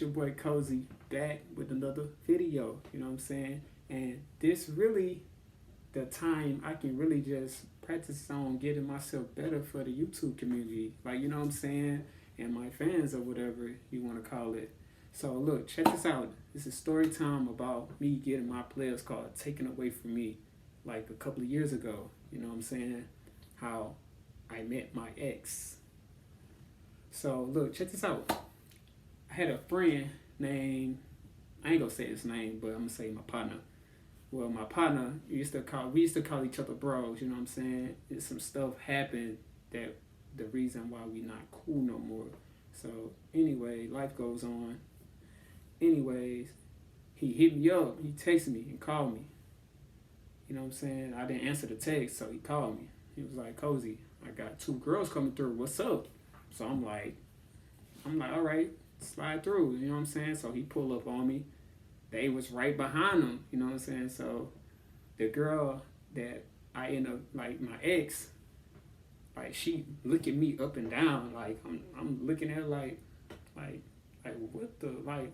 your boy Cozy back with another video. You know what I'm saying? And this really the time I can really just practice on getting myself better for the YouTube community. Like, you know what I'm saying? And my fans or whatever you want to call it. So look, check this out. This is story time about me getting my players card taken away from me like a couple of years ago. You know what I'm saying? How I met my ex. So look, check this out. I had a friend named, I ain't gonna say his name, but I'm gonna say my partner. Well, my partner, we used to call each other bros, you know what I'm saying? Some stuff happened that the reason why we not cool no more. So anyway, life goes on. Anyways, he hit me up, he texted me and called me. You know what I'm saying? I didn't answer the text, so he called me. He was like, Cozy, I got 2 girls coming through, what's up? So I'm like, all right, slide through, you know what I'm saying? So he pulled up on me. They was right behind him, you know what I'm saying? So the girl that I end up, like my ex, like she looking me up and down, like I'm looking at her like what the, like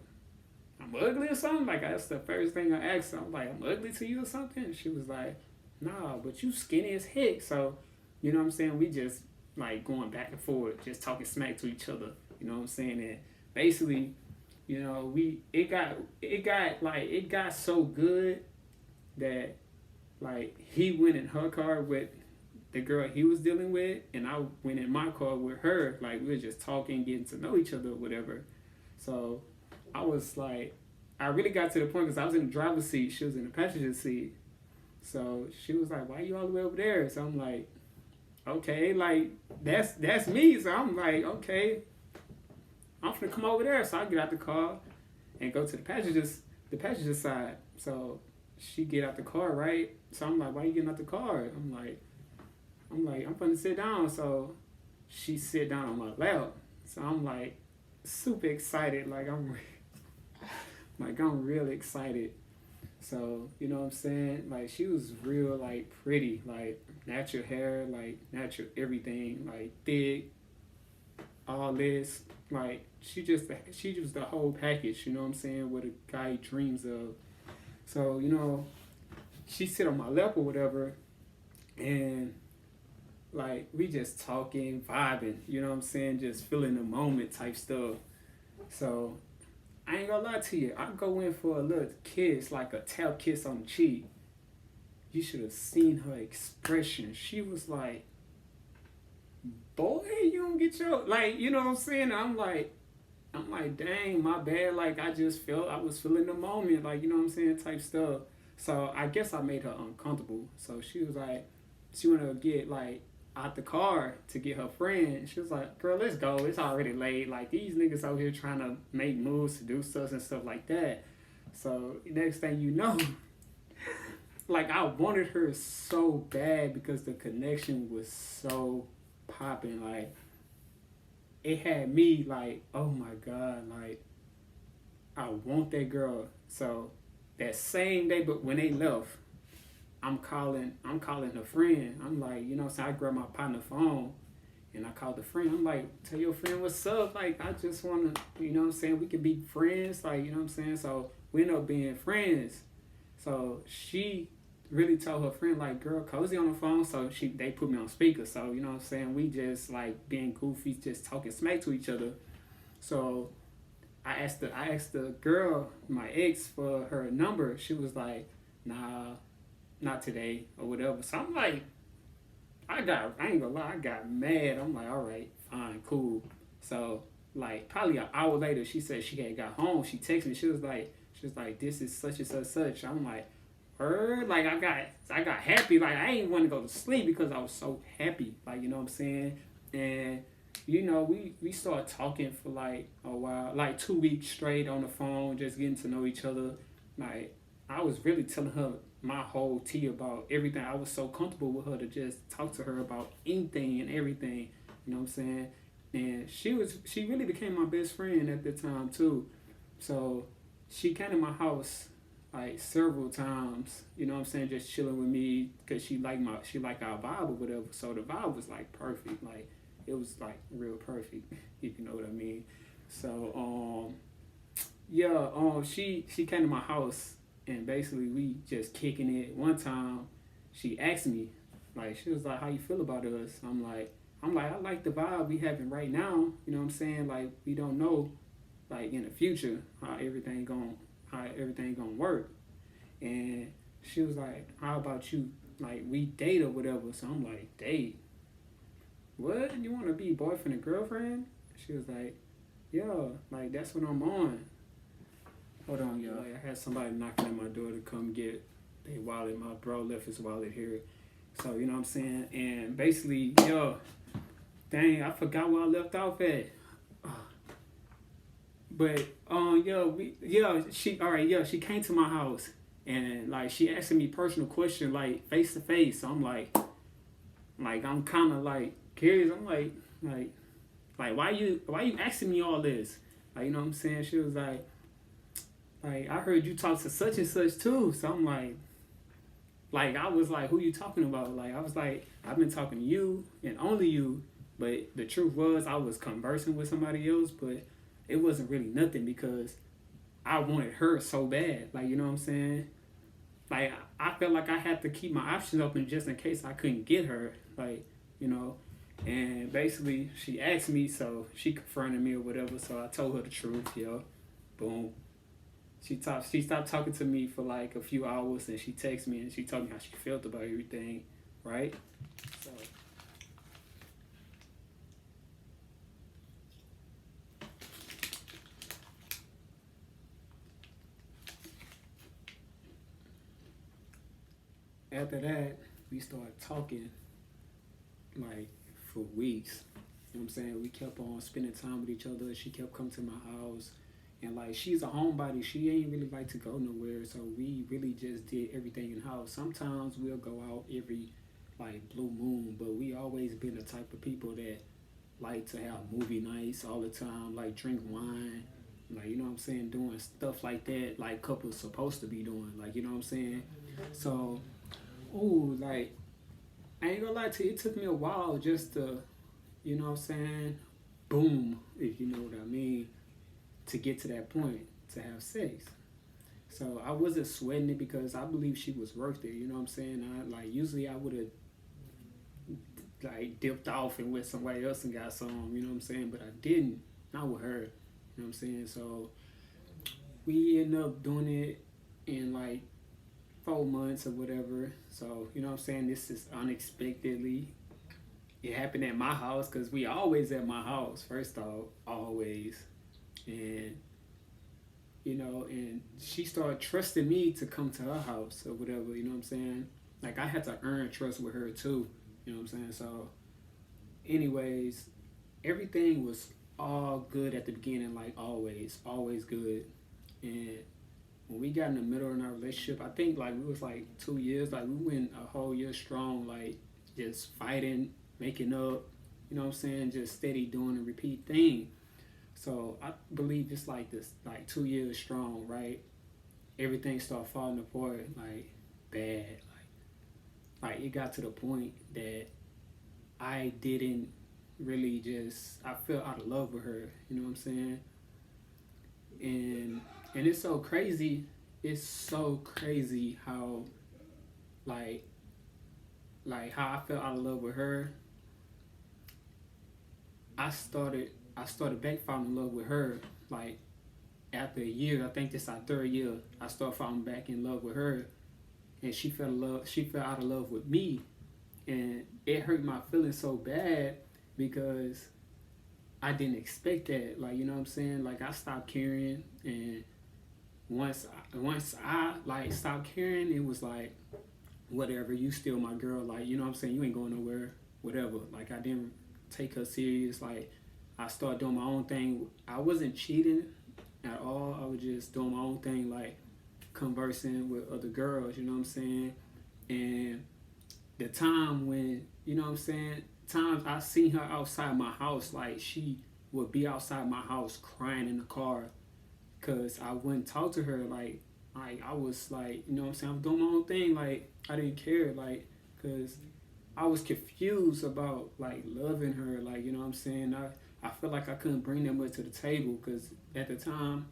I'm ugly or something? Like that's the first thing I asked her. I'm like, I'm ugly to you or something? And she was like, nah, but you skinny as heck. So, you know what I'm saying? We just like going back and forth, just talking smack to each other. You know what I'm saying? And basically, you know, it got so good that like he went in her car with the girl he was dealing with, and I went in my car with her. Like we were just talking, getting to know each other or whatever. So I was like, I really got to the point because I was in the driver's seat, she was in the passenger seat. So she was like, why you all the way over there? So I'm like, okay, like that's me. So I'm like, okay, I'm finna come over there. So I get out the car and go to the passenger side. So she get out the car, right? So I'm like, why you getting out the car? I'm like, I'm finna sit down. So she sit down on my lap. So I'm like super excited, like I'm real excited. So, you know what I'm saying? Like she was real like pretty, like natural hair, like natural everything, like thick, all this. Like she just the whole package, you know what I'm saying, what a guy dreams of. So, you know, she sit on my lap or whatever, and like we just talking, vibing, you know what I'm saying, just feeling the moment type stuff. So I ain't gonna lie to you, I go in for a little kiss, like a tap kiss on the cheek. You should have seen her expression. She was like, boy, you don't get your, like, you know what I'm saying? I'm like, dang, my bad. Like, I was feeling the moment, like, you know what I'm saying, type stuff. So I guess I made her uncomfortable. So she was like, she wanted to get, like, out the car to get her friend. She was like, girl, let's go. It's already late. Like, these niggas out here trying to make moves to do stuff and stuff like that. So next thing you know, like, I wanted her so bad because the connection was so popping. Like, it had me like, oh my God, like, I want that girl. So that same day, but when they left, I'm calling her friend. I'm like, you know, so I grab my partner phone and I called the friend. I'm like, tell your friend what's up. Like, I just wanna, you know what I'm saying, we can be friends, like, you know what I'm saying? So we end up being friends. So she really told her friend, like, girl, Cozy on the phone. So they put me on speaker. So, you know what I'm saying, we just like being goofy, just talking smack to each other. So I asked the girl, my ex, for her number. She was like, nah, not today or whatever. So I'm like, I ain't gonna lie, I got mad. I'm like, all right, fine, cool. So like probably an hour later, she said she had got home. She texted me. She was like, this is such and such such. I'm like, her, like I got happy. Like I ain't want to go to sleep because I was so happy. Like, you know what I'm saying? And you know, we started talking for like a while, like 2 weeks straight on the phone, just getting to know each other. Like I was really telling her my whole tea about everything. I was so comfortable with her to just talk to her about anything and everything. You know what I'm saying? And she really became my best friend at the time too. So she came to my house like several times, you know what I'm saying, just chilling with me because she liked our vibe or whatever. So the vibe was like perfect, like it was like real perfect, if you know what I mean. So Yeah, she came to my house and basically we just kicking it. One time, she asked me, like, she was like, "How you feel about us?" I like the vibe we having right now. You know what I'm saying? Like, we don't know, like, in the future how everything gonna work. And she was like, "How about you? Like, we date or whatever?" So I'm like, "Date? What? You want to be boyfriend and girlfriend?" She was like, "Yeah, like that's what I'm on." Hold on, y'all. I had somebody knocking at my door to come get their wallet. My bro left his wallet here. So, you know what I'm saying? And basically, yo, dang, I forgot where I left off at. But, she came to my house and, like, she asked me personal question, like, face to face. So I'm like, I'm kind of, like, curious. I'm like, why you asking me all this? Like, you know what I'm saying? She was like, I heard you talk to such and such too. So I'm like I was like, who you talking about? Like I was like, I've been talking to you and only you. But the truth was, I was conversing with somebody else, but it wasn't really nothing because I wanted her so bad. Like you know what I'm saying? Like I felt like I had to keep my options open just in case I couldn't get her. Like you know. And basically, she asked me, so she confronted me or whatever. So I told her the truth, yo. Boom. She stopped talking to me for like a few hours, and she texted me and she told me how she felt about everything, right? So after that, we started talking like for weeks. You know what I'm saying? We kept on spending time with each other. She kept coming to my house. And like she's a homebody, she ain't really like to go nowhere. So we really just did everything in house. Sometimes we'll go out every like blue moon, but we always been the type of people that like to have movie nights all the time, like drink wine, like you know what I'm saying, doing stuff like that, like couples supposed to be doing, like you know what I'm saying. So, ooh, like I ain't gonna lie to you, it took me a while just to, you know what I'm saying, boom, if you know what I mean, to get to that point to have sex. So I wasn't sweating it because I believe she was worth it. You know what I'm saying? I like usually I would have like dipped off and went somewhere else and got some, you know what I'm saying? But I didn't. Not with her. You know what I'm saying? So we ended up doing it in like 4 months or whatever. So, you know what I'm saying? This is unexpectedly. It happened at my house because we always at my house, first off, always. And, you know, and she started trusting me to come to her house or whatever, you know what I'm saying? Like I had to earn trust with her too, you know what I'm saying? So anyways, everything was all good at the beginning, like always good. And when we got in the middle of our relationship, I think like we was like 2 years, like we went a whole year strong, like just fighting, making up, you know what I'm saying, just steady doing a repeat thing. So I believe it's like this, like 2 years strong, right? Everything started falling apart, like bad, like it got to the point that I didn't really just I fell out of love with her. You know what I'm saying? And it's so crazy. It's so crazy how like how I fell out of love with her. I started back falling in love with her like after a year. I think this our third year. I started falling back in love with her, and she fell in love. She fell out of love with me, and it hurt my feelings so bad because I didn't expect that. Like you know what I'm saying? Like I stopped caring, and once I like stopped caring, it was like whatever. You still my girl. Like you know what I'm saying? You ain't going nowhere. Whatever. Like I didn't take her serious. Like I started doing my own thing. I wasn't cheating at all. I was just doing my own thing, like conversing with other girls. You know what I'm saying? And the time when you know what I'm saying, times I seen her outside my house, like she would be outside my house crying in the car because I wouldn't talk to her. Like I was like, you know what I'm saying, I'm doing my own thing. Like I didn't care, like, because I was confused about like loving her. Like you know what I'm saying, I felt like I couldn't bring that much to the table because at the time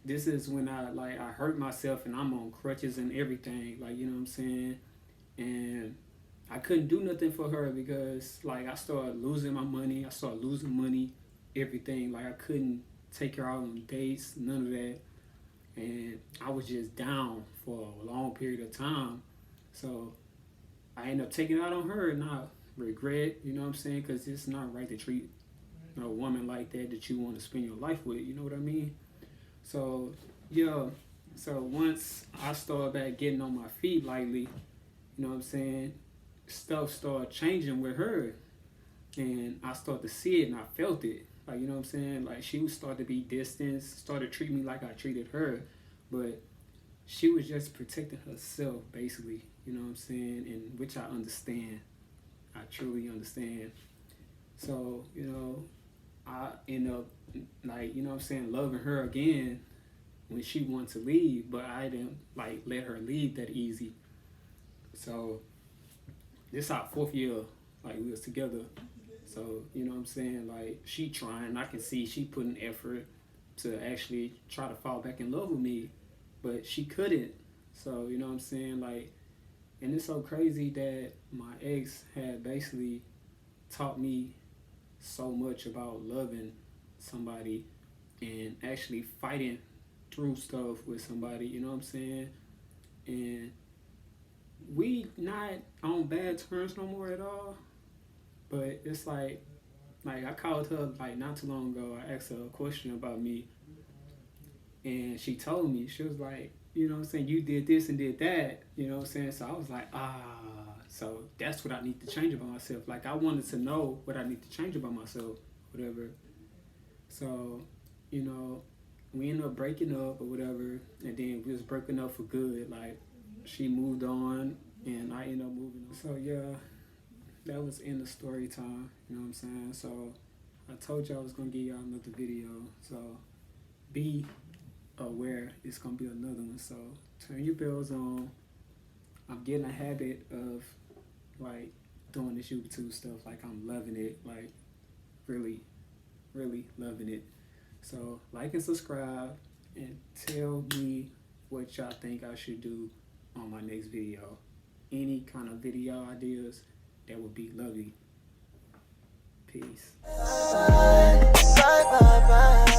this is when I hurt myself and I'm on crutches and everything. Like, you know what I'm saying? And I couldn't do nothing for her because like I started losing my money. I started losing money, everything. Like I couldn't take her out on dates, none of that. And I was just down for a long period of time. So I ended up taking it out on her, and I regret, you know what I'm saying? Because it's not right to treat a woman like that you want to spend your life with, you know what I mean? So, yeah, so once I started back getting on my feet lightly, you know what I'm saying? Stuff started changing with her, and I started to see it and I felt it. Like, you know what I'm saying? Like, she would start to be distant, started to treat me like I treated her, but she was just protecting herself, basically, you know what I'm saying? And which I understand. I truly understand. So, you know, I end up, like, you know what I'm saying, loving her again when she wanted to leave, but I didn't, like, let her leave that easy. So, this our 4th year, like, we was together. So, you know what I'm saying, like, she trying, I can see she putting effort to actually try to fall back in love with me, but she couldn't. So, you know what I'm saying, like, and it's so crazy that my ex had basically taught me so much about loving somebody and actually fighting through stuff with somebody, you know what I'm saying? And we not on bad terms no more at all, but it's like I called her like not too long ago. I asked her a question about me, and she told me, she was like, you know what I'm saying, you did this and did that, you know what I'm saying? So I was like, so that's what I need to change about myself. Like, I wanted to know what I need to change about myself, whatever. So, you know, we ended up breaking up or whatever, and then we was breaking up for good. Like, she moved on, and I ended up moving on. So, yeah, that was in the story time, you know what I'm saying? So, I told y'all I was going to give y'all another video. So, be aware it's going to be another one. So, turn your bells on. I'm getting a habit of, like, doing this YouTube stuff. Like, I'm loving it. Like, really, really loving it. So, like and subscribe, and tell me what y'all think I should do on my next video. Any kind of video ideas, that would be lovely. Peace. Bye, bye, bye, bye.